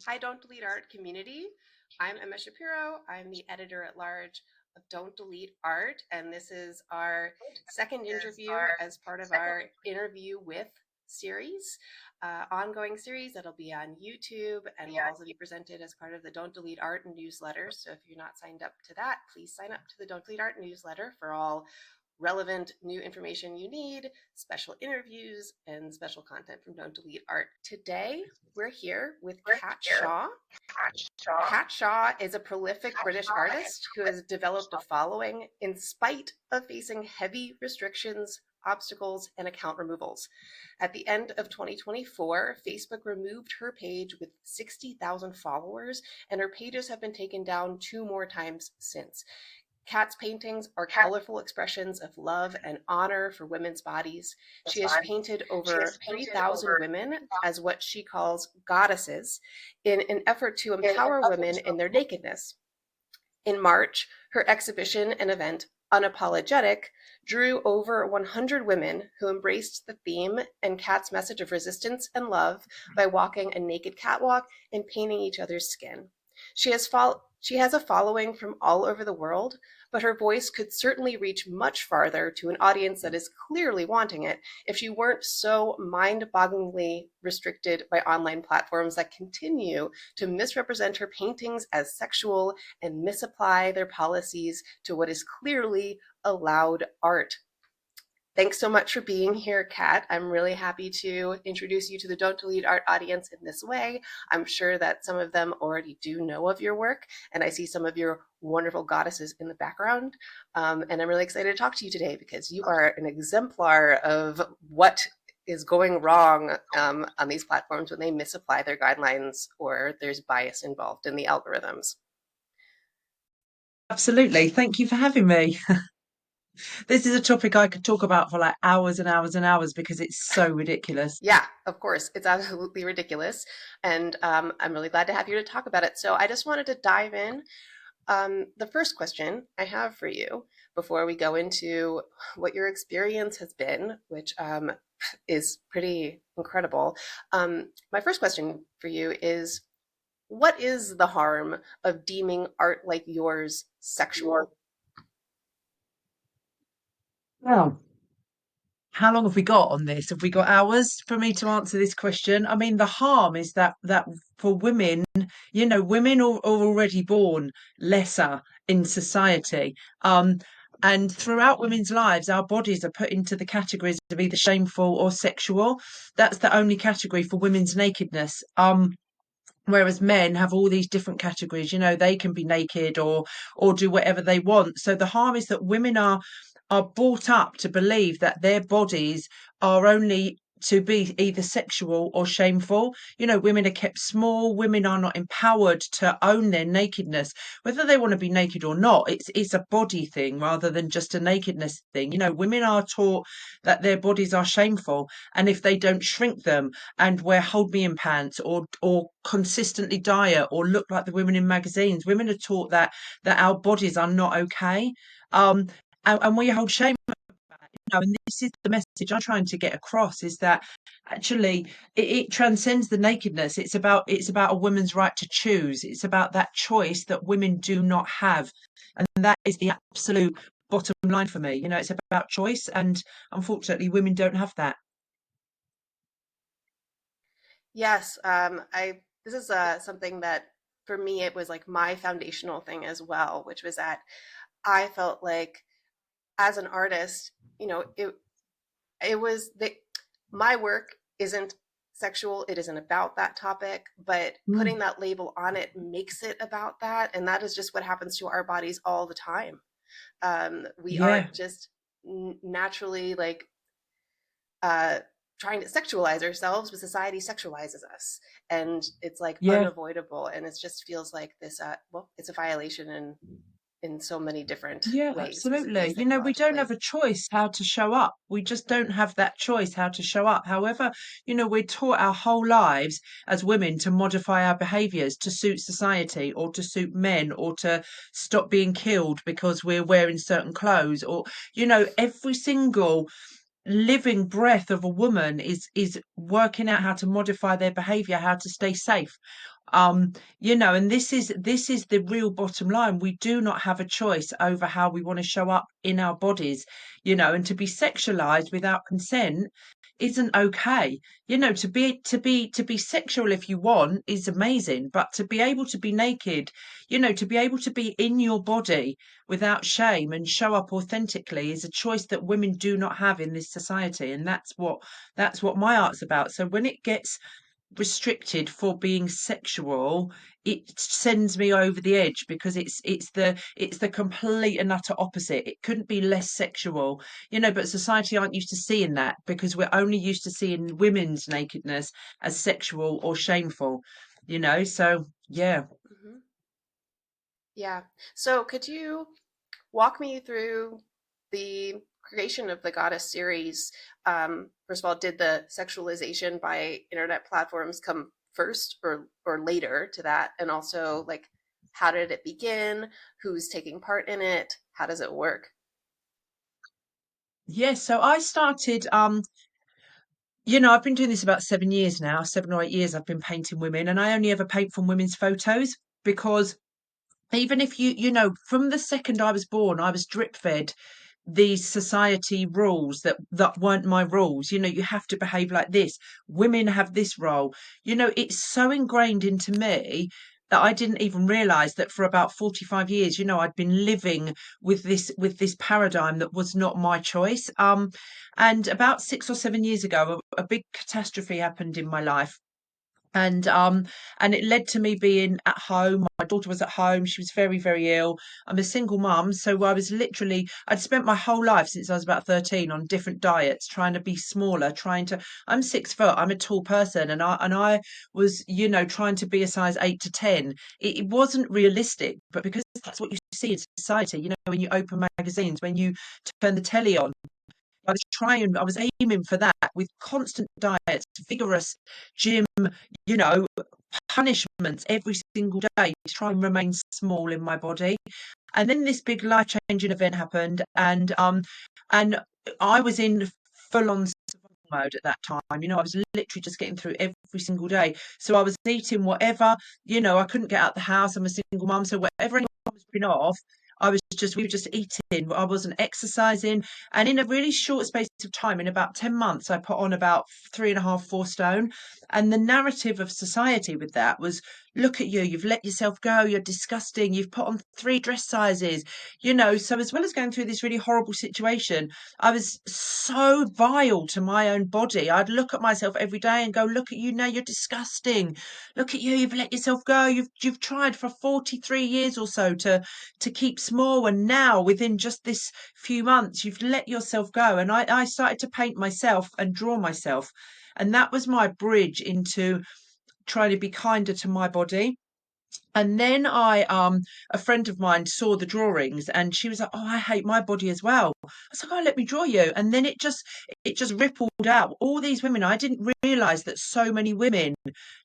Hi, Don't Delete Art community. I'm Emma Shapiro. I'm the editor at large of Don't Delete Art, and this is our second interview as part of our interview with series, ongoing series that'll be on YouTube and will also be presented as part of the Don't Delete Art newsletter. So if you're not signed up to that, please sign up to the Don't Delete Art newsletter for all relevant new information you need, special interviews, and special content from Don't Delete Art. Today, we're here with Kat Shaw. Kat Shaw is a prolific British artist who has developed a following in spite of facing heavy restrictions, obstacles, and account removals. At the end of 2024, Facebook removed her page with 60,000 followers, and her pages have been taken down 2 more times since. Kat's paintings are colorful expressions of love and honor for women's bodies. She has painted over 3,000 women as what she calls goddesses in an effort to empower women in their nakedness. In March, her exhibition and event, Unapologetic, drew over 100 women who embraced the theme and Kat's message of resistance and love by walking a naked catwalk and painting each other's skin. She has a following from all over the world, but her voice could certainly reach much farther to an audience that is clearly wanting it if she weren't so mind-bogglingly restricted by online platforms that continue to misrepresent her paintings as sexual and misapply their policies to what is clearly allowed art. Thanks so much for being here, Kat. I'm really happy to introduce you to the Don't Delete Art audience in this way. I'm sure that some of them already do know of your work, and I see some of your wonderful goddesses in the background. And I'm really excited to talk to you today because you are an exemplar of what is going wrong on these platforms when they misapply their guidelines or there's bias involved in the algorithms. Absolutely. Thank you for having me. This is a topic I could talk about for like hours and hours and hours because it's so ridiculous. Yeah, of course. It's absolutely ridiculous. And I'm really glad to have you to talk about it. So I just wanted to dive in. The first question I have for you before we go into what your experience has been, which is pretty incredible. My first question for you is, what is the harm of deeming art like yours sexual? Well, how long have we got on this? Have we got hours for me to answer this question? I mean, the harm is that for women, women are already born lesser in society. And throughout women's lives, our bodies are put into the categories of either shameful or sexual. That's the only category for women's nakedness. Whereas men have all these different categories, they can be naked or do whatever they want. So the harm is that women are brought up to believe that their bodies are only to be either sexual or shameful. Women are kept small, women are not empowered to own their nakedness, whether they want to be naked or not. It's a body thing rather than just a nakedness thing. Women are taught that their bodies are shameful, and if they don't shrink them and wear hold me in pants or consistently diet or look like the women in magazines, women are taught that our bodies are not okay. And we hold shame about it, and this is the message I'm trying to get across, is that actually it transcends the nakedness. It's about a woman's right to choose. It's about that choice that women do not have, and that is the absolute bottom line for me. It's about choice, and unfortunately women don't have that. Yes, I this is something that for me it was like my foundational thing as well, which was that I felt like as an artist, it was that my work isn't sexual, it isn't about that topic, but putting Mm. that label on it makes it about that, and that is just what happens to our bodies all the time. We are Yeah. just naturally like uh, trying to sexualize ourselves, but society sexualizes us, and it's like Yeah. unavoidable, and it just feels like this. Well, it's a violation in so many different Yeah, ways, physically, absolutely. We don't have psychologically. a choice how to show up. We just don't have that choice how to show up. However, we're taught our whole lives as women to modify our behaviors to suit society or to suit men or to stop being killed because we're wearing certain clothes, or, every single living breath of a woman is working out how to modify their behavior, how to stay safe. And this is the real bottom line. We do not have a choice over how we want to show up in our bodies, and to be sexualized without consent isn't okay. To be sexual if you want is amazing, but to be able to be naked, to be able to be in your body without shame and show up authentically is a choice that women do not have in this society. And that's what my art's about. So when it gets restricted for being sexual, it sends me over the edge, because it's the complete and utter opposite. It couldn't be less sexual, but society aren't used to seeing that, because we're only used to seeing women's nakedness as sexual or shameful, so yeah. Hmm. Yeah. So could you walk me through the creation of the Goddess series? First of all, did the sexualization by internet platforms come first or later to that? And also, like, how did it begin? Who's taking part in it? How does it work? Yes, so I started, I've been doing this about 7 years now, 7 or 8 years I've been painting women, and I only ever paint from women's photos, because even if from the second I was born, I was drip fed these society rules that weren't my rules. You have to behave like this. Women have this role. It's so ingrained into me that I didn't even realize that for about 45 years, I'd been living with this paradigm that was not my choice. And about 6 or 7 years ago, a big catastrophe happened in my life, and it led to me being at home. My daughter was at home. She was very, very ill. I'm a single mum, so I'd spent my whole life since I was about 13 on different diets, trying to be smaller, I'm 6 foot, I'm a tall person, and I was, trying to be a size 8 to 10. It wasn't realistic, but because that's what you see in society, when you open magazines, when you turn the telly on, I was aiming for that, with constant diets, vigorous gym, you know, punishments every single day to try and remain small in my body. And then this big life changing event happened, and I was in full on survival mode at that time. I was literally just getting through every single day. So I was eating whatever, I couldn't get out the house. I'm a single mum, so whatever anyone was been off, we were just eating. I wasn't exercising. And in a really short space of time, in about 10 months, I put on about 3.5, 4 stone. And the narrative of society with that was, look at you, you've let yourself go, you're disgusting, you've put on 3 dress sizes. So as well as going through this really horrible situation, I was so vile to my own body. I'd look at myself every day and go, look at you now, you're disgusting. Look at you, you've let yourself go. You've tried for 43 years or so to keep small, and now within just this few months you've let yourself go. And I started to paint myself and draw myself. And that was my bridge into trying to be kinder to my body. And then a friend of mine saw the drawings, and she was like, oh, I hate my body as well. I was like, oh, let me draw you. And then it just rippled out. All these women, I didn't realize that so many women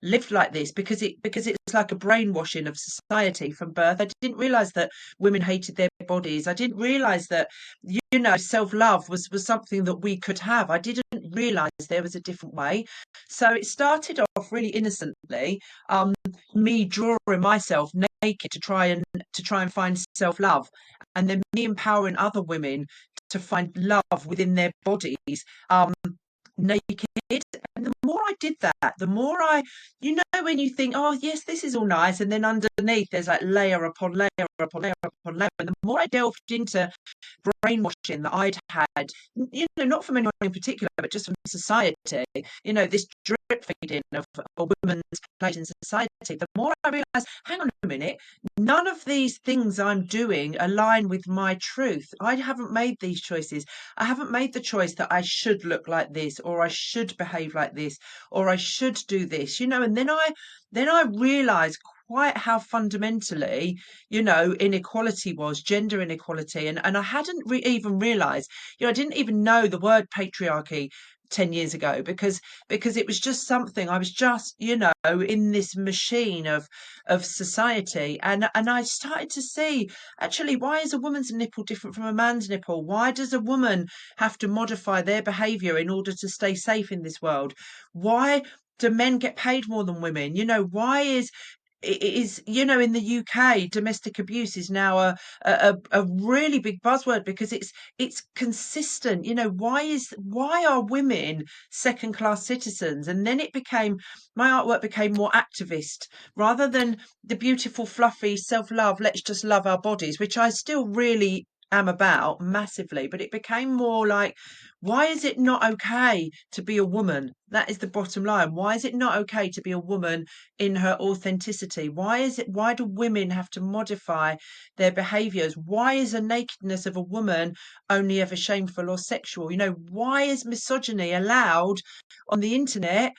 lived like this, because it's like a brainwashing of society from birth. I didn't realize that women hated their bodies. I didn't realize that, self-love was something that we could have. I didn't realize there was a different way. So it started off really innocently, me drawing myself naked to try and find self-love, and then me empowering other women to find love within their bodies, naked. And the more I did that, the more when you think, oh yes, this is all nice, and then underneath there's like layer upon layer upon layer upon layer. And the more I delved into brainwashing that I'd had, not from anyone in particular, but just from society, this drip feeding of a woman's place in society, the more I realized, hang on a minute, none of these things I'm doing align with my truth. I haven't made these choices. I haven't made the choice that I should look like this, or I should behave like this, or I should do this, and then I realized quite how fundamentally, inequality was, gender inequality. And I hadn't even realized, I didn't even know the word patriarchy 10 years ago, because it was just something I was just, in this machine of society. And I started to see, actually, why is a woman's nipple different from a man's nipple? Why does a woman have to modify their behavior in order to stay safe in this world? Why do men get paid more than women? Why is it is, in the UK, domestic abuse is now a really big buzzword because it's consistent. Why are women second class citizens? And then my artwork became more activist rather than the beautiful, fluffy self love. Let's just love our bodies, which I still really am about massively, but it became more like, why is it not okay to be a woman? That is the bottom line. Why is it not okay to be a woman in her authenticity? Why do women have to modify their behaviors? Why is a nakedness of a woman only ever shameful or sexual? Why is misogyny allowed on the internet,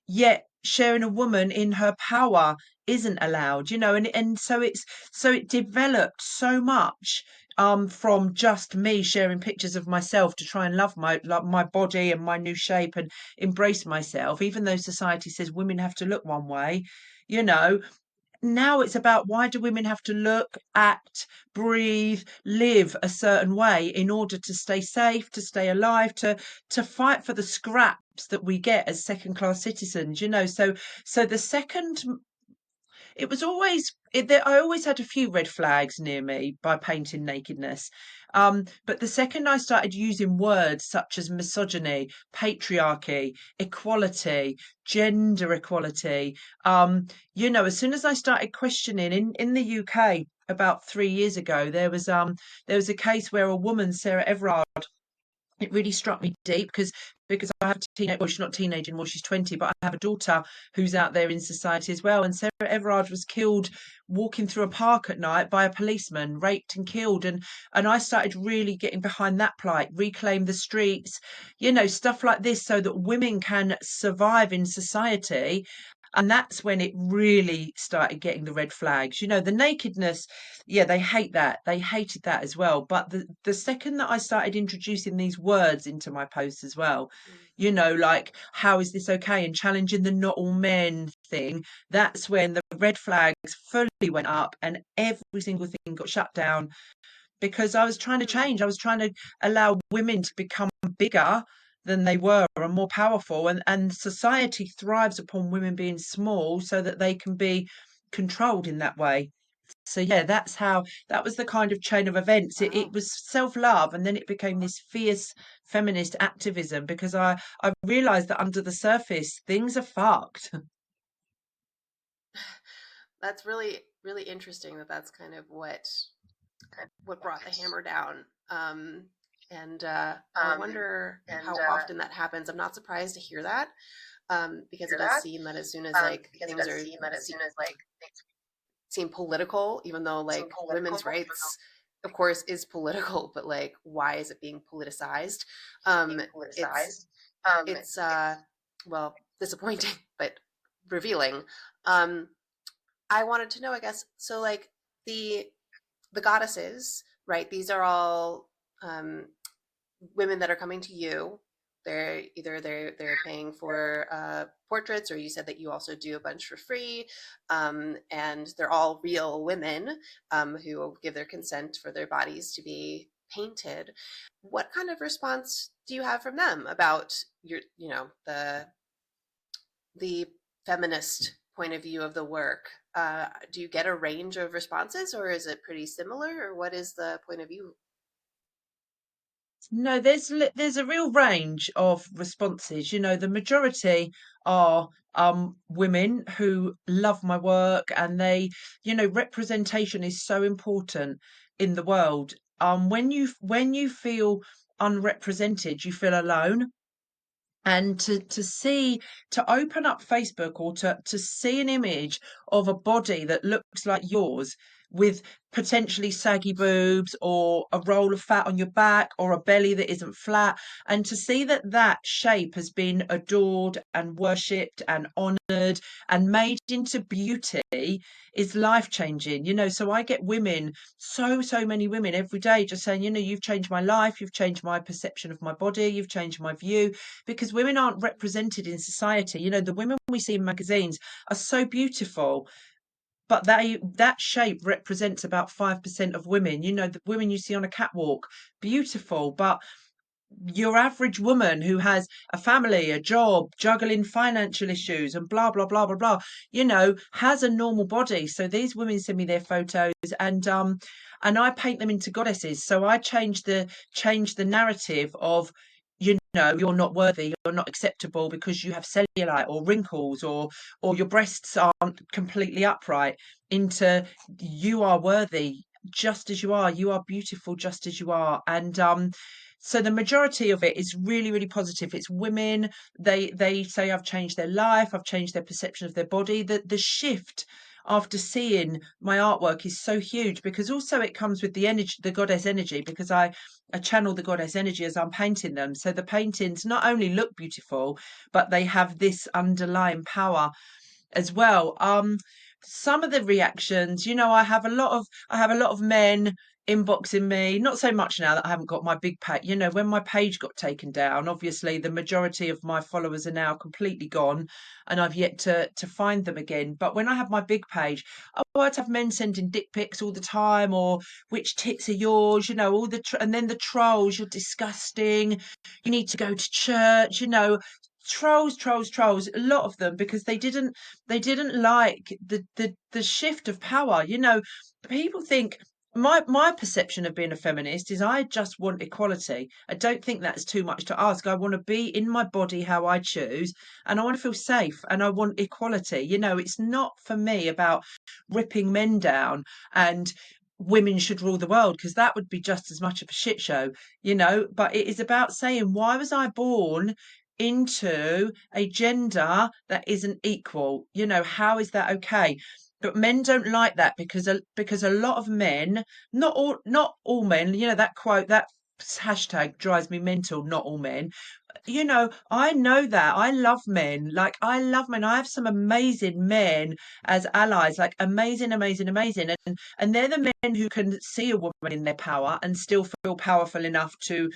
yet sharing a woman in her power isn't allowed? And so it developed so much, from just me sharing pictures of myself to try and love my body and my new shape and embrace myself, even though society says women have to look one way. you know Now it's about, why do women have to look, act, breathe, live a certain way in order to stay safe, to stay alive, to fight for the scraps that we get as second class citizens? So the second, it was always I always had a few red flags near me by painting nakedness. But the second I started using words such as misogyny, patriarchy, equality, gender equality, as soon as I started questioning in the UK about 3 years ago, there was a case where a woman, Sarah Everard, it really struck me deep because I have a teenage, well, she's not a teenager anymore, she's 20, but I have a daughter who's out there in society as well. And Sarah Everard was killed walking through a park at night by a policeman, raped and killed. And I started really getting behind that plight, reclaim the streets, stuff like this, so that women can survive in society. And that's when it really started getting the red flags. The nakedness, yeah, they hate that. They hated that as well. But the second that I started introducing these words into my posts as well, like, how is this okay? And challenging the not all men thing, that's when the red flags fully went up and every single thing got shut down, because I was trying to Mm. change. I was trying to allow women to become bigger than they were and more powerful. And society thrives upon women being small so that they can be controlled in that way. So yeah, that was the kind of chain of events. It Wow. was self-love, and then it became this fierce feminist activism, because I realized that under the surface things are fucked. That's really, really interesting that that's kind of what brought the hammer down. And I wonder how often that happens. I'm not surprised to hear that, because it does seem that as soon as like things seem political, even though like women's rights, of course, is political, but like, why is it being politicized? It's it's well, disappointing, but revealing. Um, I wanted to know, I guess, so like the the goddesses, right? These are all um, women that are coming to you. They're paying for portraits, or you said that you also do a bunch for free, and they're all real women who give their consent for their bodies to be painted. What kind of response do you have from them about the feminist point of view of the work? Do you get a range of responses, or is it pretty similar, or what is the point of view? No, there's a real range of responses. The majority are women who love my work, and representation is so important in the world. When you feel unrepresented, you feel alone. And to open up Facebook, or to see an image of a body that looks like yours, with potentially saggy boobs, or a roll of fat on your back, or a belly that isn't flat, and to see that shape has been adored and worshipped and honored and made into beauty, is life changing. So I get women, so many women every day, just saying, you've changed my life, you've changed my perception of my body, you've changed my view. Because women aren't represented in society. The women we see in magazines are so beautiful, but that shape represents about 5% of women. The women you see on a catwalk, beautiful, but your average woman who has a family, a job, juggling financial issues and blah, blah, blah, blah, blah, has a normal body. So these women send me their photos, and I paint them into goddesses. So I change the narrative of, you're not worthy, you're not acceptable because you have cellulite or wrinkles, or your breasts aren't completely upright, into you are worthy just as you are. You are beautiful just as you are. And so the majority of it is really, really positive. It's women. They say, I've changed their life, I've changed their perception of their body. The shift after seeing my artwork is so huge, because also it comes with the energy, the goddess energy, because I channel the goddess energy as I'm painting them. So the paintings not only look beautiful, but they have this underlying power as well. Some of the reactions, I have a lot of men inboxing me, not so much now that I haven't got my big page. When my page got taken down, obviously the majority of my followers are now completely gone, and I've yet to find them again. But when I have my big page, I'd have men sending dick pics all the time, or which tits are yours, all and then the trolls, you're disgusting, you need to go to church, trolls, a lot of them, because they didn't like the shift of power. People think, my perception of being a feminist is I just want equality. I don't think that's too much to ask. I want to be in my body how I choose, and I want to feel safe, and I want equality. It's not for me about ripping men down and women should rule the world, because that would be just as much of a shit show. But it is about saying, why was I born into a gender that isn't equal? How is that okay? But men don't like that, because a lot of men, not all men, that quote, that hashtag drives me mental, not all men. I know that. I love men. Like, I love men. I have some amazing men as allies, like amazing, amazing, amazing. And they're the men who can see a woman in their power and still feel powerful enough to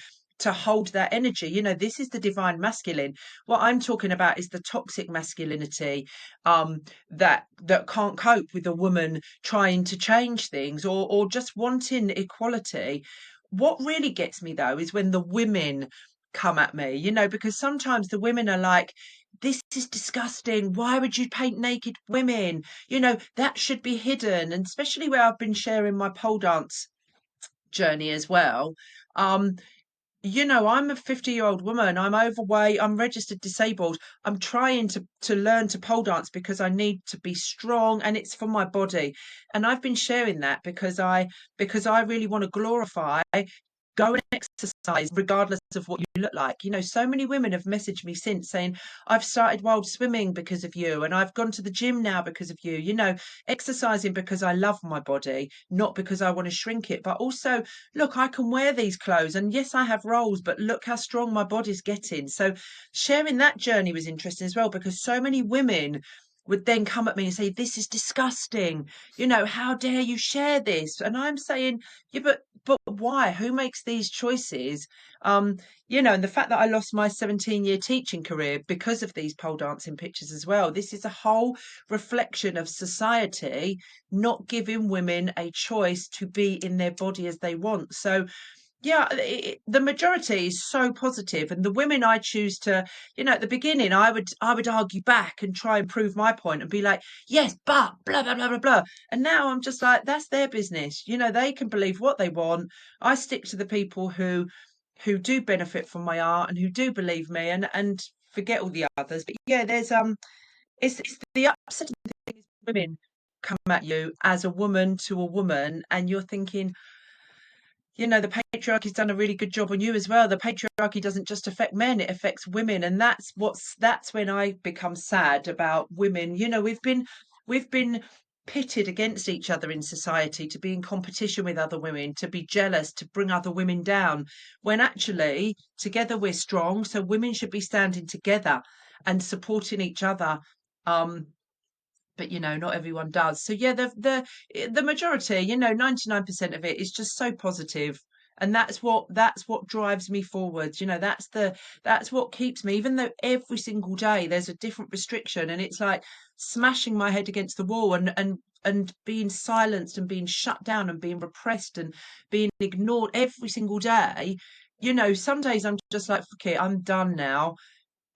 hold that energy. This is the divine masculine. What I'm talking about is the toxic masculinity, that can't cope with a woman trying to change things, or just wanting equality. What really gets me though is when the women come at me, because sometimes the women are like, this is disgusting. Why would you paint naked women? That should be hidden. And especially where I've been sharing my pole dance journey as well. Um, I'm a 50-year-old woman. I'm overweight. I'm registered disabled. I'm trying to learn to pole dance because I need to be strong, and it's for my body. And I've been sharing that because I really want to glorify, go and exercise regardless of what you look like. So many women have messaged me since saying, I've started wild swimming because of you, and I've gone to the gym now because of you. Exercising because I love my body, not because I want to shrink it. But also, look, I can wear these clothes, and yes, I have rolls, but look how strong my body's getting. So sharing that journey was interesting as well, because so many women would then come at me and say, this is disgusting, how dare you share this? And I'm saying, yeah, but why? Who makes these choices? um and the fact that I lost my 17-year teaching career because of these pole dancing pictures as well, this is a whole reflection of society not giving women a choice to be in their body as they want. So yeah, the majority is so positive, and the women I choose to, at the beginning, I would argue back and try and prove my point and be like, yes, but blah blah blah blah blah. And now I'm just like, that's their business. They can believe what they want. I stick to the people who do benefit from my art and who do believe me, and forget all the others. But yeah, it's the upsetting thing is women come at you as a woman to a woman, and you're thinking, the patriarchy's done a really good job on you as well. The patriarchy doesn't just affect men, it affects women. And that's when I become sad about women. We've been pitted against each other in society, to be in competition with other women, to be jealous, to bring other women down, when actually together we're strong. So women should be standing together and supporting each other. Um, but not everyone does. So yeah, the majority, 99% of it is just so positive, and that's what drives me forward. That's what keeps me, even though every single day there's a different restriction, and it's like smashing my head against the wall, and being silenced and being shut down and being repressed and being ignored every single day. some days I'm just like, fuck it, I'm done now.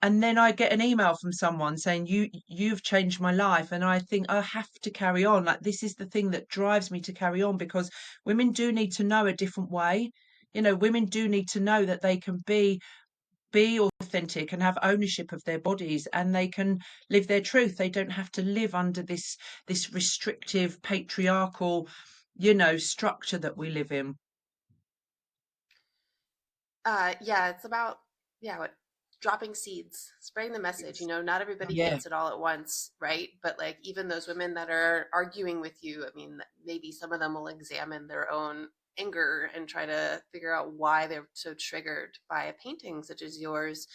And then I get an email from someone saying, you've changed my life. And I think I have to carry on. Like, this is the thing that drives me to carry on, because women do need to know a different way. Women do need to know that they can be authentic and have ownership of their bodies, and they can live their truth. They don't have to live under this restrictive patriarchal, structure that we live in. Yeah, it's about, yeah, what, dropping seeds, spreading the message. Not everybody Yeah. gets it all at once, right? But like even those women that are arguing with you, I mean, maybe some of them will examine their own anger and try to figure out why they're so triggered by a painting such as yours.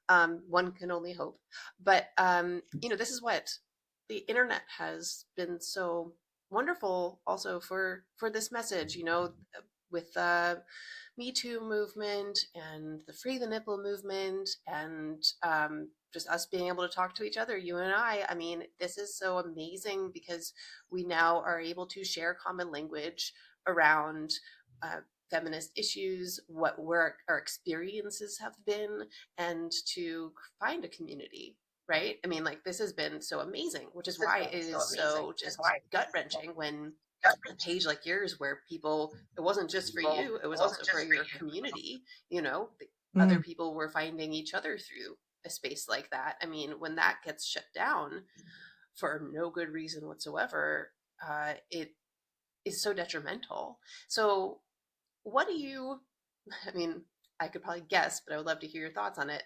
One can only hope. But this is what the internet has been so wonderful also for this message, with Me Too movement and the Free the Nipple movement, and just us being able to talk to each other, you and I. I mean, this is so amazing because we now are able to share common language around feminist issues, what our experiences have been, and to find a community. Right? I mean, like this has been so amazing, which is why it is so just gut wrenching when a page like yours where people, it wasn't just for you, it was also for your community. The other Mm. people were finding each other through a space like that. I mean, when that gets shut down for no good reason whatsoever, it is so detrimental. So what do you, I mean, I could probably guess, but I would love to hear your thoughts on it,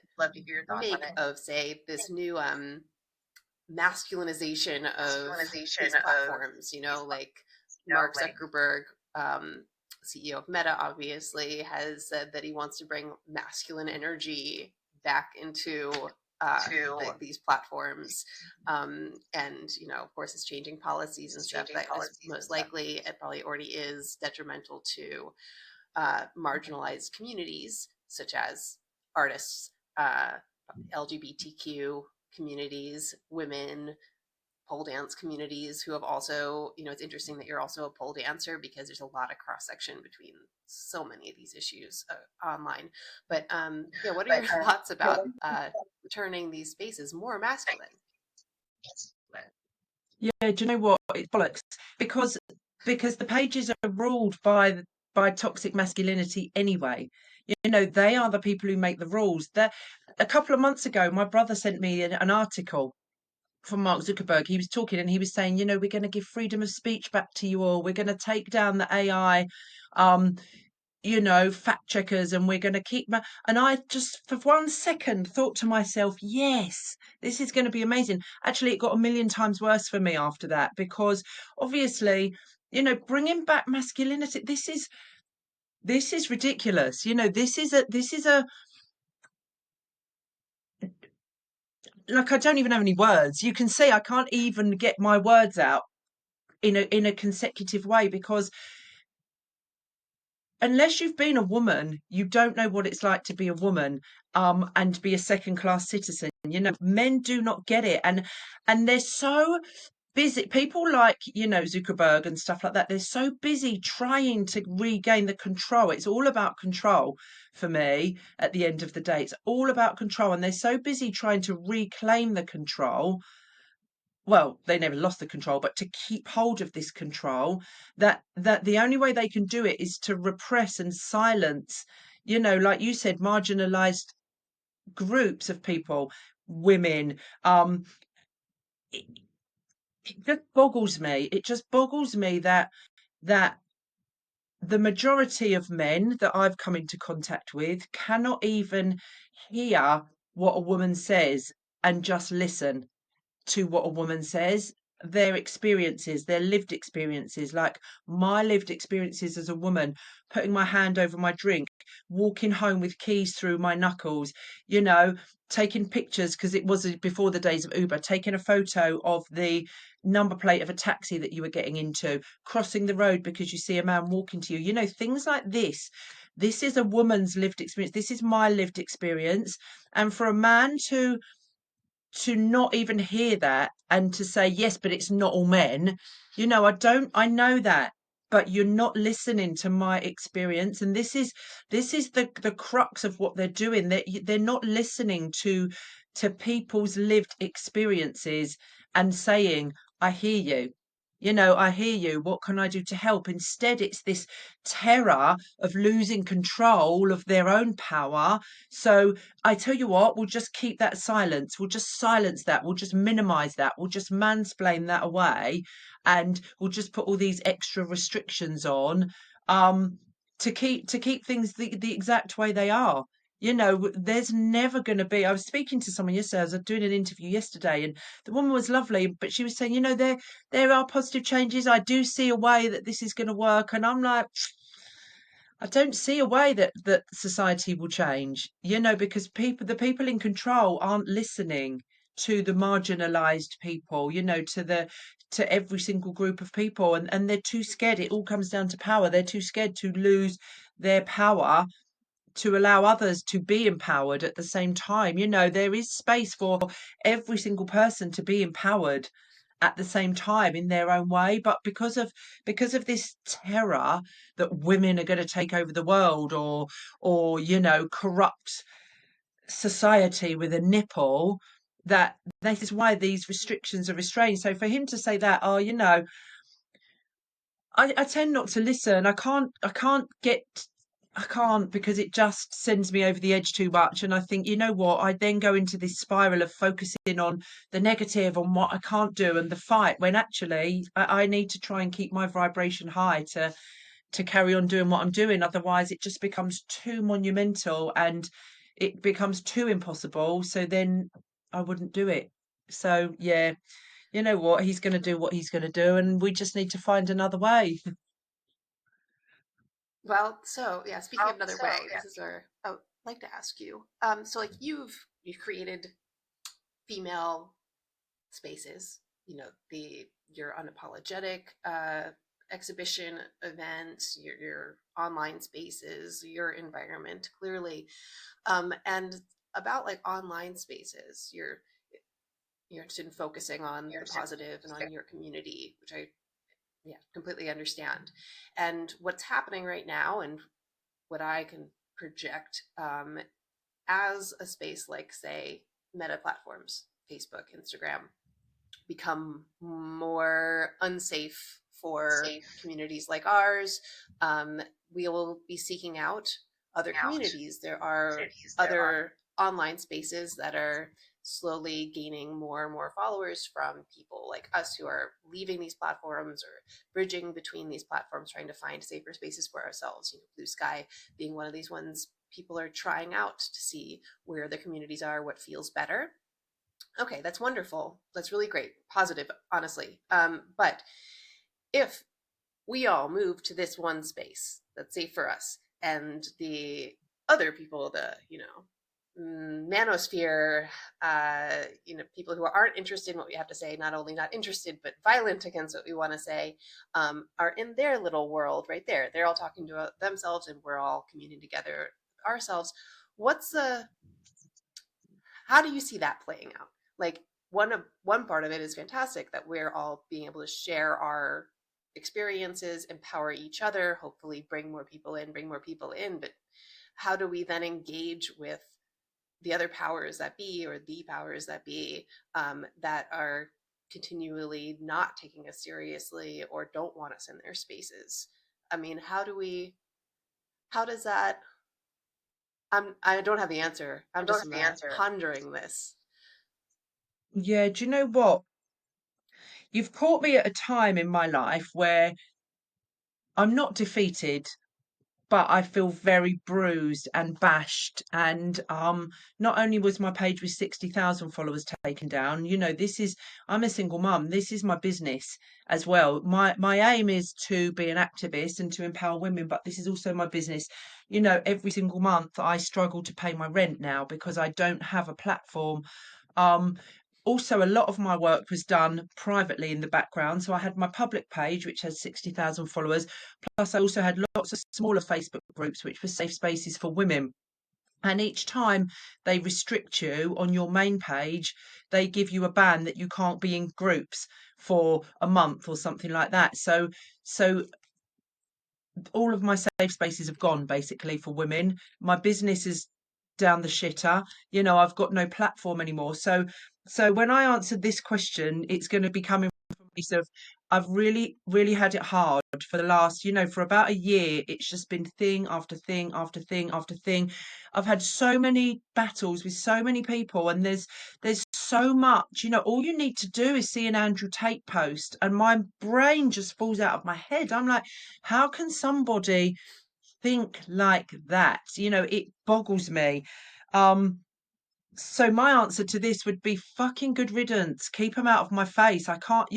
make of, say, this new masculinization of these platforms, like Mark Zuckerberg, CEO of Meta, obviously has said that he wants to bring masculine energy back into these platforms, and of course is changing policies and stuff that is most likely, it probably already is, detrimental to marginalized communities such as artists, LGBTQ communities, women, pole dance communities who have also, it's interesting that you're also a pole dancer because there's a lot of cross section between so many of these issues online. But yeah, what are your thoughts about turning these spaces more masculine? Yeah, do you know what? It's bollocks, because the pages are ruled by toxic masculinity anyway. They are the people who make the rules. That a couple of months ago, my brother sent me an article from Mark Zuckerberg. He was talking and he was saying, we're going to give freedom of speech back to you all. We're going to take down the AI. Um, fact checkers, and we're going to keep and I just for 1 second thought to myself, yes, this is going to be amazing. Actually, it got a million times worse for me after that, because obviously, bringing back masculinity, this is ridiculous. This is a like, I don't even have any words. You can see I can't even get my words out in a consecutive way, because unless you've been a woman, you don't know what it's like to be a woman, and be a second class citizen. Men do not get it, and they're so busy. People like, Zuckerberg and stuff like that, they're so busy trying to regain the control. It's all about control for me. At the end of the day, it's all about control, and they're so busy trying to reclaim the control. Well, they never lost the control, but to keep hold of this control, that the only way they can do it is to repress and silence, like you said, marginalized groups of people, women. It, it just boggles me. It just boggles me that the majority of men that I've come into contact with cannot even hear what a woman says and just listen to what a woman says. Their experiences, their lived experiences, like my lived experiences as a woman, putting my hand over my drink, walking home with keys through my knuckles, you know taking pictures, because it was before the days of Uber, taking a photo of the number plate of a taxi that you were getting into, crossing the road because you see a man walking to you, things like this is a woman's lived experience. This is my lived experience. And for a man to not even hear that and to say, yes, but it's not all men, I know that. but you're not listening to my experience. And this is the crux of what they're doing. They're not listening to people's lived experiences and saying, I hear you. I hear you. What can I do to help? Instead, it's this terror of losing control of their own power. So I tell you what, we'll just keep that silence. We'll just silence that. We'll just minimize that. We'll just mansplain that away. And we'll just put all these extra restrictions on to keep things the exact way they are. There's never going to be. I was speaking to someone yesterday. I was doing an interview yesterday, and the woman was lovely, but she was saying, there are positive changes. I do see a way that this is going to work, and I'm like, I don't see a way that society will change. Because the people in control aren't listening to the marginalized people. To every single group of people, and they're too scared. It all comes down to power. They're too scared to lose their power to allow others to be empowered at the same time. There is space for every single person to be empowered at the same time in their own way, but because of this terror that women are going to take over the world, or corrupt society with a nipple, that this is why these restrictions are restrained. So for him to say that, oh, I tend not to listen. I can't, because it just sends me over the edge too much. And I think, you know what? I then go into this spiral of focusing on the negative, on what I can't do, and the fight, when actually I need to try and keep my vibration high to carry on doing what I'm doing. Otherwise, it just becomes too monumental and it becomes too impossible. So then I wouldn't do it. So yeah, you know what? He's going to do what he's going to do, and we just need to find another way. Well, so yeah, speaking of another way, this is where I would like to ask you. So like you've created female spaces, the your unapologetic exhibition events, your online spaces, your environment, clearly. And about like online spaces, you're interested in focusing on the positive and on your community, which I yeah completely understand. And what's happening right now, and what I can project as a space like, say, meta platforms, Facebook, Instagram, become more unsafe for communities like ours, we will be seeking out other communities. There are other online spaces that are slowly gaining more and more followers from people like us who are leaving these platforms or bridging between these platforms, trying to find safer spaces for ourselves. Bluesky being one of these ones. People are trying out to see where the communities are, what feels better. Okay, that's wonderful. That's really great. Positive, honestly. But if we all move to this one space that's safe for us, and the other people, manosphere, people who aren't interested in what we have to say, not only not interested, but violent against what we want to say, are in their little world right there. They're all talking to themselves, and we're all communing together ourselves. What's the How do you see that playing out? Like, one part of it is fantastic, that we're all being able to share our experiences, empower each other, hopefully bring more people in. But how do we then engage with the other powers that be, or the powers that be, that are continually not taking us seriously or don't want us in their spaces? I mean, how does that I don't have the answer. I'm just pondering this. Yeah, do you know what? You've caught me at a time in my life where I'm not defeated, but I feel very bruised and bashed. And not only was my page with 60,000 followers taken down, I'm a single mum. This is my business as well. My aim is to be an activist and to empower women, but this is also my business. Every single month I struggle to pay my rent now because I don't have a platform. Um, Also, a lot of my work was done privately in the background. So I had my public page, which has 60,000 followers. Plus, I also had lots of smaller Facebook groups, which were safe spaces for women. And each time they restrict you on your main page, they give you a ban that you can't be in groups for a month or something like that. So all of my safe spaces have gone basically for women. My business is down the shitter. I've got no platform anymore. So when I answered this question, it's going to be coming from a place of I've really, really had it hard for the last, for about a year. It's just been thing after thing after thing after thing. I've had so many battles with so many people, and there's so much, all you need to do is see an Andrew Tate post, and my brain just falls out of my head. I'm like, how can somebody think like that? It boggles me. So my answer to this would be fucking good riddance. Keep them out of my face. I can't,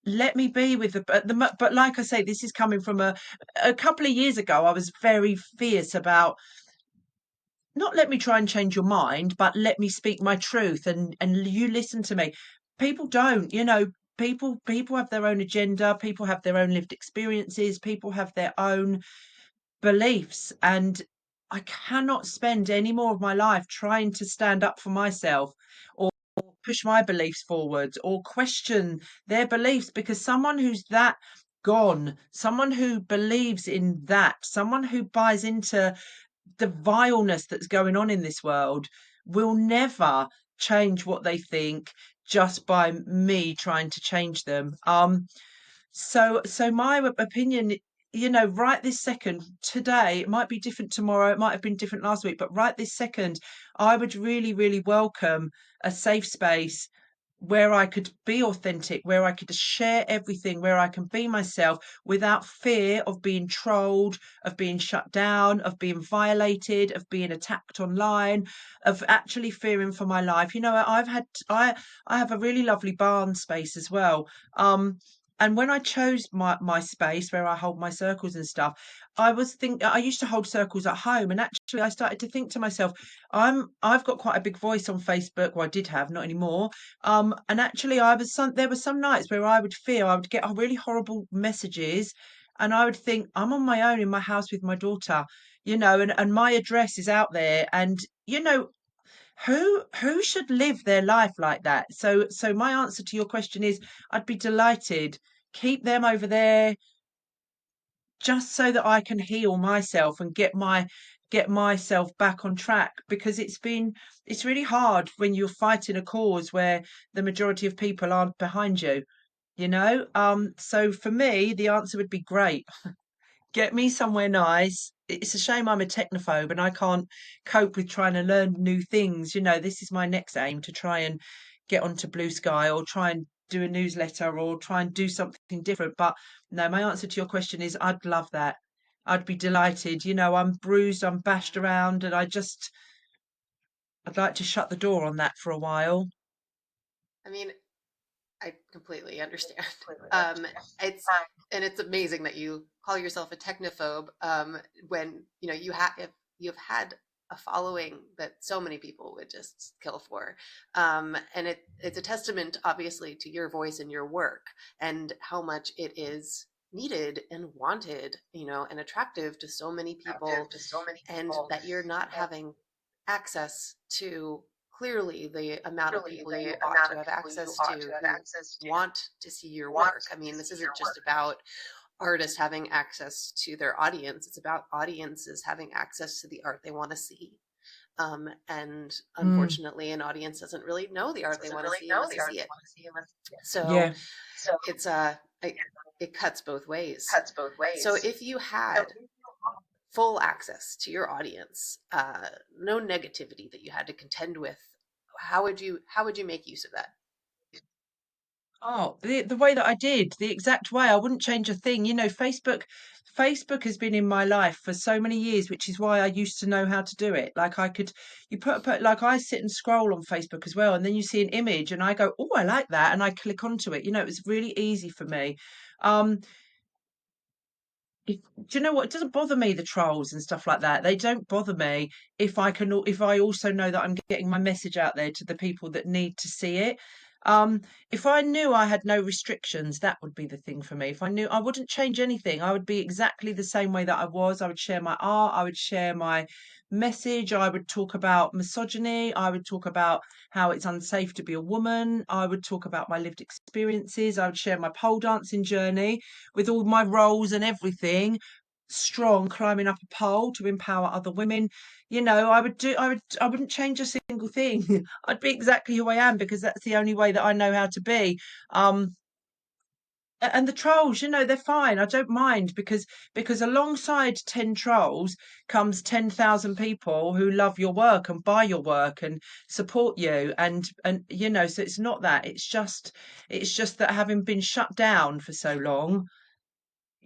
let me be with but like I say, this is coming from a couple of years ago. I was very fierce about, not let me try and change your mind, but let me speak my truth, and you listen to me. People don't, people have their own agenda, people have their own lived experiences, people have their own beliefs, and I cannot spend any more of my life trying to stand up for myself, or push my beliefs forward, or question their beliefs, because someone who's that gone, someone who believes in that, someone who buys into the vileness that's going on in this world will never change what they think just by me trying to change them. So my opinion, right this second, today, it might be different tomorrow, it might have been different last week, but right this second, I would really, really welcome a safe space where I could be authentic, where I could share everything, where I can be myself without fear of being trolled, of being shut down, of being violated, of being attacked online, of actually fearing for my life. I have a really lovely barn space as well. And when I chose my space where I hold my circles and stuff, I used to hold circles at home, and actually I started to think to myself, I've got quite a big voice on Facebook. Well, I did have, not anymore. And actually, there were some nights where I would get really horrible messages, and I would think, I'm on my own in my house with my daughter, and my address is out there, and you know, who should live their life like that? So my answer to your question is, I'd be delighted. Keep them over there just so that I can heal myself and get myself back on track, because it's really hard when you're fighting a cause where the majority of people aren't behind you. So for me, the answer would be great. Get me somewhere nice. It's a shame I'm a technophobe and I can't cope with trying to learn new things. This is my next aim, to try and get onto Bluesky, or try and do a newsletter, or try and do something different. But no, my answer to your question is, I'd love that. I'd be delighted. I'm bruised, I'm bashed around, and I'd like to shut the door on that for a while. I mean, I completely understand. It's and it's amazing that you call yourself a technophobe, when if you've had a following that so many people would just kill for, and it's a testament, obviously, to your voice and your work, and how much it is needed and wanted, and attractive to so many people, and that you're not having access to, clearly, the amount of people you ought to have access to who want to see your work. I mean, this isn't just about artists having access to their audience, it's about audiences having access to the art they want to see. And Mm, unfortunately, an audience doesn't really know the art they want to see unless they see it. So yeah. it's it cuts both ways. So if you had full access to your audience, no negativity that you had to contend with, how would you make use of that? Oh, the way that I did, the exact way. I wouldn't change a thing. Facebook has been in my life for so many years, which is why I used to know how to do it. Like like I sit and scroll on Facebook as well, and then you see an image, and I go, oh, I like that, and I click onto it. It was really easy for me. Um, do you know what? It doesn't bother me, the trolls and stuff like that. They don't bother me if I also know that I'm getting my message out there to the people that need to see it. If I knew I had no restrictions, that would be the thing for me. If I knew, I wouldn't change anything. I would be exactly the same way that I was. I would share my art. I would share my message. I would talk about misogyny. I would talk about how it's unsafe to be a woman. I would talk about my lived experiences. I would share my pole dancing journey with all my roles and everything. Strong climbing up a pole to empower other women. I wouldn't change a single thing. I'd be exactly who I am because that's the only way that I know how to be. Um, and the trolls, they're fine. I don't mind because alongside 10 trolls comes 10,000 people who love your work and buy your work and support you. And so it's not that. It's just that having been shut down for so long,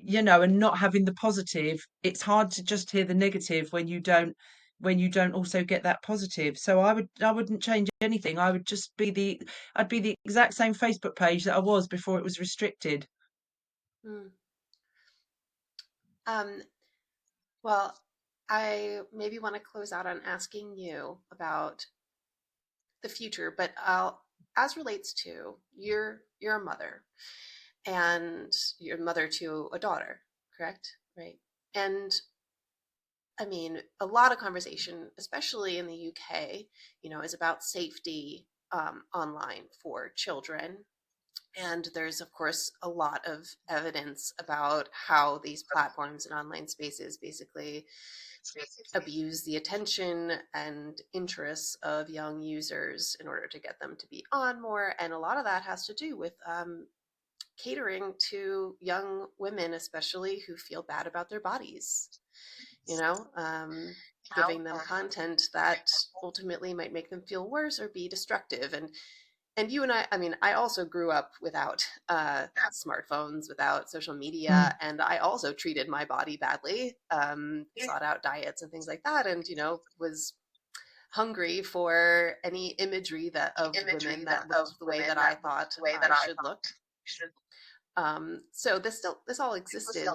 and not having the positive, it's hard to just hear the negative when you don't also get that positive. So I wouldn't change anything. I'd be the exact same Facebook page that I was before it was restricted. Hmm. Um, well, I maybe want to close out on asking you about the future, but as relates to you're a mother and you're a mother to a daughter, correct? Right. And I mean, a lot of conversation, especially in the UK, is about safety online for children. And there's, of course, a lot of evidence about how these platforms and online spaces basically abuse the attention and interests of young users in order to get them to be on more. And a lot of that has to do with catering to young women, especially who feel bad about their bodies, you know, giving them content that ultimately might make them feel worse or be destructive. And you and I mean, I also grew up without smartphones, without social media, Mm, and I also treated my body badly, sought out diets and things like that, and was hungry for any imagery that of women that looked the way that I thought I should look. So this all existed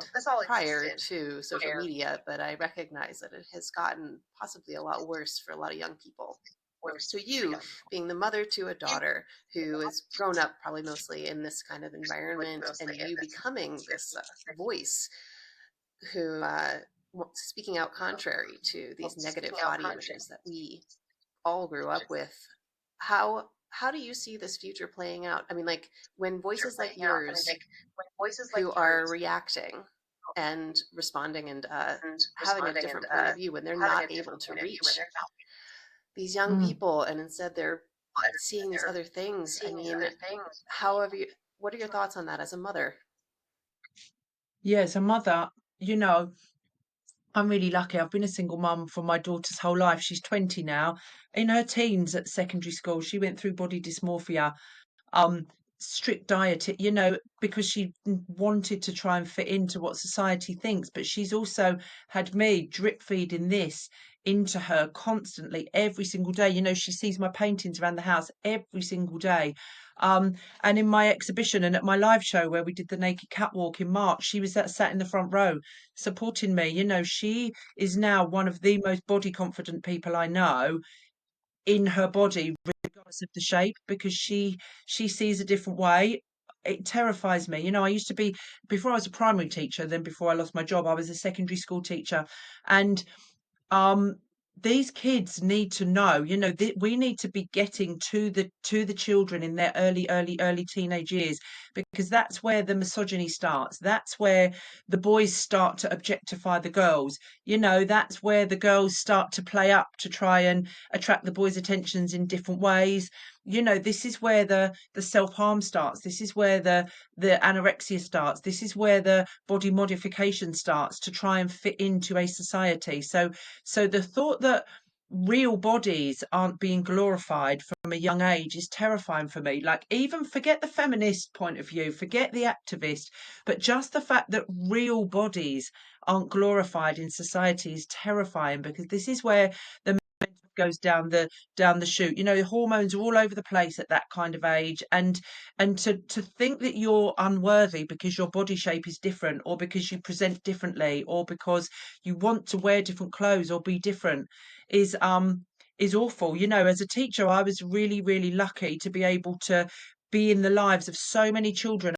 prior to social media, but I recognize that it has gotten possibly a lot worse for a lot of young people. So you being the mother to a daughter who has grown up probably mostly in this kind of environment, and you becoming this voice who speaking out contrary to these negative body images that we all grew up with, how do you see this future playing out? I mean, like when voices like yours who are reacting and responding and having a different point of view, when they're not able to reach these young mm. people and instead they're seeing these other things. I mean, however, what are your thoughts on that as a mother? Yeah, as a mother, you know, I'm really lucky. I've been a single mum for my daughter's whole life. She's 20 now. In her teens at secondary school, she went through body dysmorphia, um strict diet, because she wanted to try and fit into what society thinks, but she's also had me drip feeding this into her constantly every single day. She sees my paintings around the house every single day. And in my exhibition and at my live show where we did the naked catwalk in March, she was sat in the front row supporting me. She is now one of the most body confident people I know in her body, regardless of the shape, because she sees a different way. It terrifies me. I used to be, before I was a primary teacher, then before I lost my job, I was a secondary school teacher. And um these kids need to know, we need to be getting to the children in their early teenage years, because that's where the misogyny starts. That's where the boys start to objectify the girls. That's where the girls start to play up to try and attract the boys' attentions in different ways. This is where the self-harm starts. This is where the anorexia starts. This is where the body modification starts to try and fit into a society. So the thought that real bodies aren't being glorified from a young age is terrifying for me. Like, even forget the feminist point of view, forget the activist, but just the fact that real bodies aren't glorified in society is terrifying, because this is where the goes down the chute. Hormones are all over the place at that kind of age, and to think that you're unworthy because your body shape is different, or because you present differently, or because you want to wear different clothes or be different, is is awful. You know, as a teacher, I was really, really lucky to be able to be in the lives of so many children.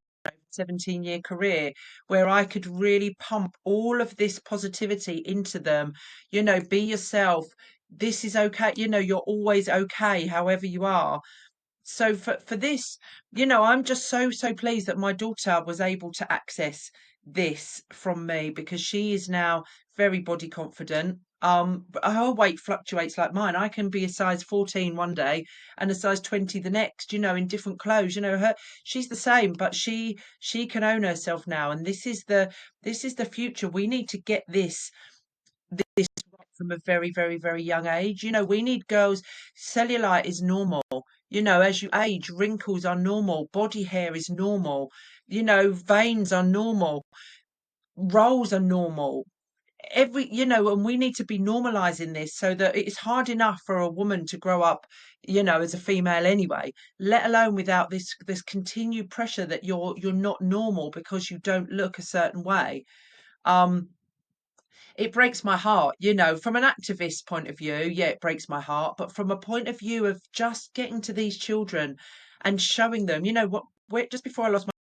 17-year career where I could really pump all of this positivity into them. You know, be yourself. This is okay. You know, you're always okay, however you are. So for this, you know, I'm just so pleased that my daughter was able to access this from me, because she is now very body confident. Her weight fluctuates like mine. I can be a size 14 one day and a size 20 the next, you know, in different clothes. You know, she's the same, but she can own herself now, and this is the future. We need to get this right from a very, very, very young age. You know, we need girls. Cellulite is normal. You know, as you age, wrinkles are normal. Body hair is normal. You know, veins are normal. Rolls are normal. And we need to be normalizing this, so that it's hard enough for a woman to grow up, you know, as a female anyway, let alone without this continued pressure that you're not normal because you don't look a certain way. Um, it breaks my heart, you know, from an activist point of view. Yeah, it breaks my heart. But from a point of view of just getting to these children and showing them, you know, just before I lost my,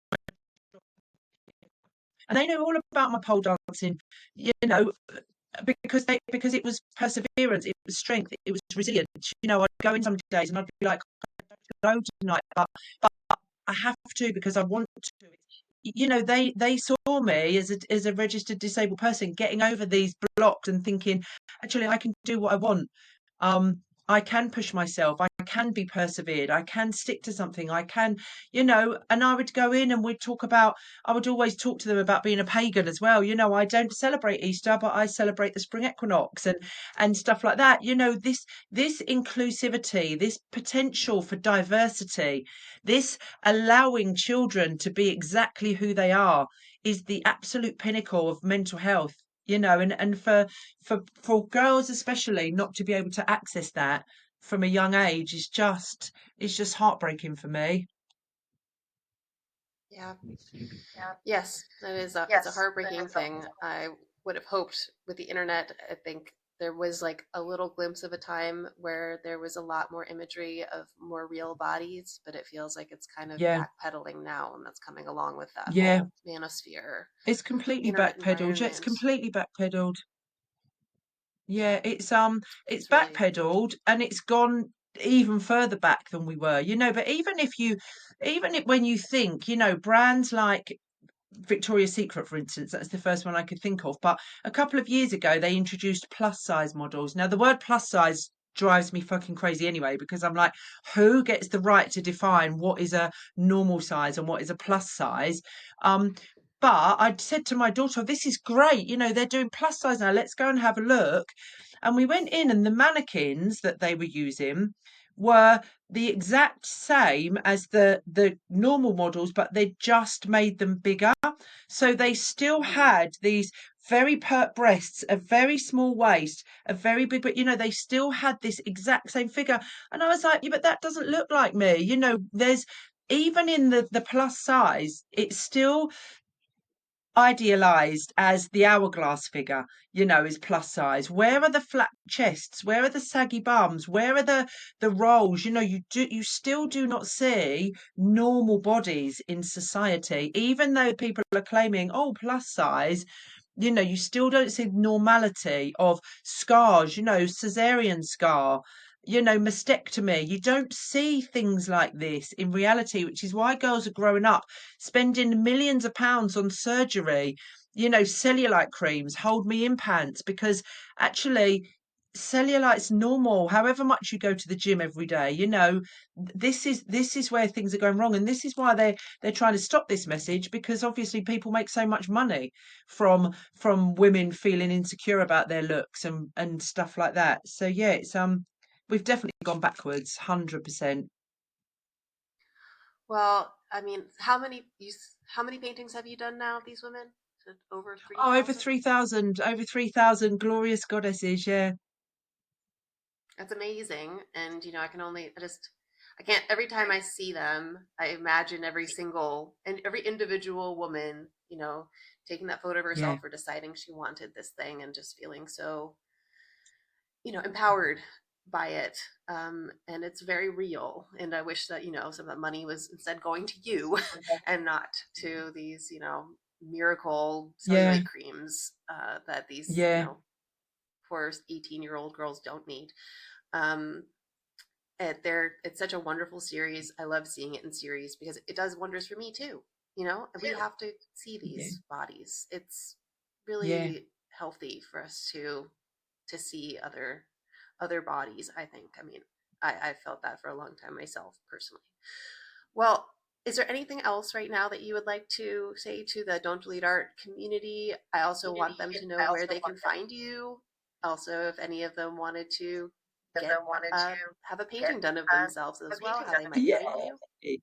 and they know all about my pole dancing, you know, because it was perseverance, it was strength, it was resilience. You know, I'd go in some days and I'd be like, I don't go tonight, but I have to because I want to. You know, they saw me as a registered disabled person getting over these blocks and thinking, actually, I can do what I want. um I can push myself, I can be persevered, I can stick to something, I can, you know. And I would go in and I would always talk to them about being a pagan as well. You know, I don't celebrate Easter, but I celebrate the spring equinox and stuff like that. You know, this inclusivity, this potential for diversity, this allowing children to be exactly who they are is the absolute pinnacle of mental health. You know, and for girls especially not to be able to access that from a young age is just heartbreaking for me. Yeah. Yes, that is it's a heartbreaking thing. I would have hoped with the internet, I think there was like a little glimpse of a time where there was a lot more imagery of more real bodies, but it feels like it's kind of Yeah, backpedaling now, and that's coming along with that yeah, whole manosphere it's completely internet backpedaled. Yeah, it's environment. completely backpedaled. Yeah, Yeah, it's it's really backpedaled, and it's gone even further back than we were, you know. But when you think, you know, brands like Victoria's Secret, for instance, that's the first one I could think of. But a couple of years ago, they introduced plus size models. Now, the word plus size drives me fucking crazy anyway, because I'm like, who gets the right to define what is a normal size and what is a plus size? Um, but I said to my daughter, this is great. You know, they're doing plus size now. Let's go and have a look. And we went in, and the mannequins that they were using were the exact same as the normal models, but they just made them bigger. So they still mhm. had these very pert breasts, a very small waist, a very big, but you know, they still had this exact same figure. And I was like, yeah, but that doesn't look like me. You know, there's even in the plus size, it's still idealized as the hourglass figure, you know, is plus size. Where are the flat chests? Where are the saggy bums? Where are the rolls? You know, you still do not see normal bodies in society, even though people are claiming, oh, plus size. You know, you still don't see normality of scars, you know, cesarean scar, you know, mastectomy. You don't see things like this in reality, which is why girls are growing up spending millions of pounds on surgery, you know, cellulite creams, hold me in pants, because actually cellulite's normal however much you go to the gym every day. You know, this is where things are going wrong, and this is why they're trying to stop this message, because obviously people make so much money from women feeling insecure about their looks and stuff like that. So yeah, it's we've definitely gone backwards 100%. Well, I mean, how many paintings have you done now of these women? Is it over Oh, over 3,000? 3,000, over 3,000 glorious goddesses. Yeah, That's amazing. And, I can't, every time I see them, I imagine every individual woman, taking that photo of yeah, herself or deciding she wanted this thing and just feeling so, empowered by it. And it's very real. And I wish that, some of that money was instead going to you and not to these, miracle Yeah, cellulite creams that these, yeah, poor 18-year-old girls don't need. Um, it's such a wonderful series. I love seeing it in series because it does wonders for me too. And we have to see yeah, these bodies. It's yeah. really healthy for us to see other bodies. I think. I mean, I felt that for a long time myself personally. Well, is there anything else right now that you would like to say to the Don't Delete Art community? I also want them to know where they can find you. Also, if any of them wanted to get have a painting done of themselves as well, how they might Yeah. find you.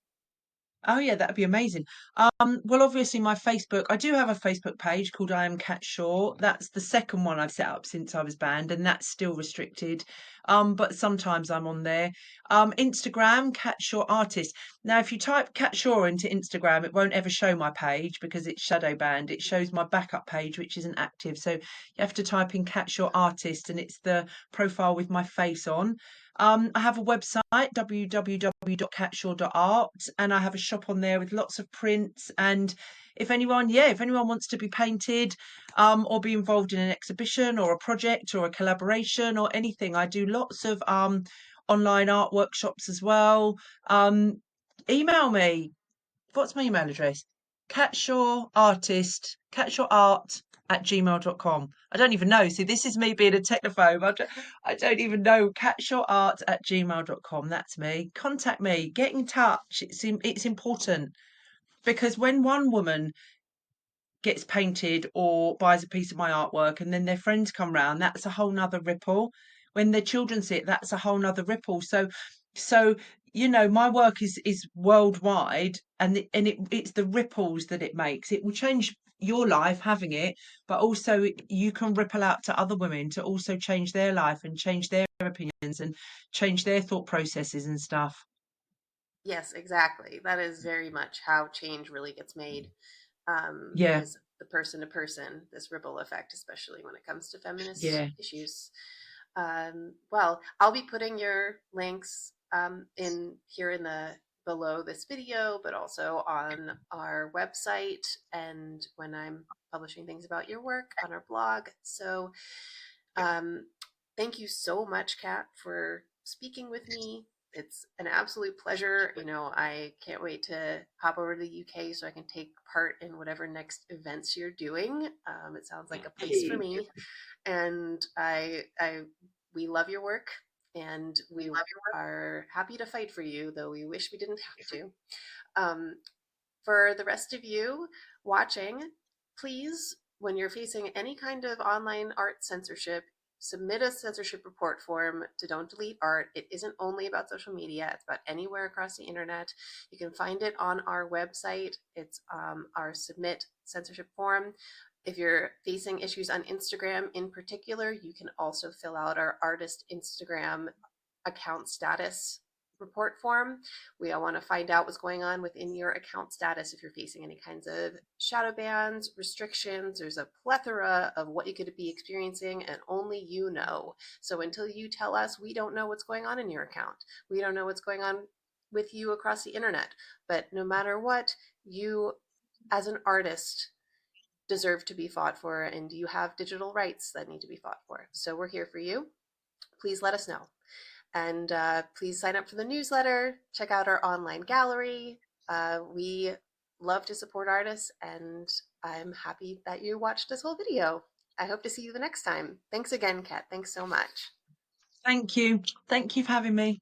Oh yeah, that'd be amazing. Well, obviously my Facebook, I do have a Facebook page called I Am Cat Shaw. That's the second one I've set up since I was banned, and that's still restricted. But sometimes I'm on there. Instagram, Cat Shaw Artist. Now, if you type Cat Shaw into Instagram, it won't ever show my page because it's shadow banned. It shows my backup page, which isn't active. So you have to type in Cat Shaw Artist, and it's the profile with my face on. I have a website, www.catshaw.art, and I have a shop on there with lots of prints. And if anyone wants to be painted, or be involved in an exhibition or a project or a collaboration or anything, I do lots of online art workshops as well. Um, Email me. What's my email address? catshawart@gmail.com. I don't even know. See, this is me being a technophobe. I don't even know. catshawart@gmail.com. That's me. Contact me. Get in touch. It's important because when one woman gets painted or buys a piece of my artwork and then their friends come round, that's a whole nother ripple. When their children see it, that's a whole nother ripple. So my work is worldwide, and it's the ripples that it makes. It will change your life having it, but also you can ripple out to other women to also change their life and change their opinions and change their thought processes and stuff. Yes, exactly. That is very much how change really gets made. Yeah, Is the person to person, this ripple effect, especially when it comes to feminist yeah. issues. Well, I'll be putting your links in here in the below this video, but also on our website and when I'm publishing things about your work on our blog. So um, thank you so much, Kat, for speaking with me. It's an absolute pleasure. I can't wait to hop over to the UK so I can take part in whatever next events you're doing. It sounds like a place for me, and we love your work, and we are happy to fight for you, though we wish we didn't have to. Um, for the rest of you watching, please, when you're facing any kind of online art censorship, submit a censorship report form to Don't Delete Art. It isn't only about social media, it's about anywhere across the internet. You can find it on our website. It's our submit censorship form. If you're facing issues on Instagram in particular, you can also fill out our artist Instagram account status report form. We all want to find out what's going on within your account status if you're facing any kinds of shadow bans, restrictions. There's a plethora of what you could be experiencing, and only you know. So until you tell us, we don't know what's going on in your account. We don't know what's going on with you across the internet. But no matter what, you as an artist deserve to be fought for, and you have digital rights that need to be fought for. So we're here for you. Please let us know. And please sign up for the newsletter. Check out our online gallery. We love to support artists, and I'm happy that you watched this whole video. I hope to see you the next time. Thanks again, Kat. Thanks so much. Thank you. Thank you for having me.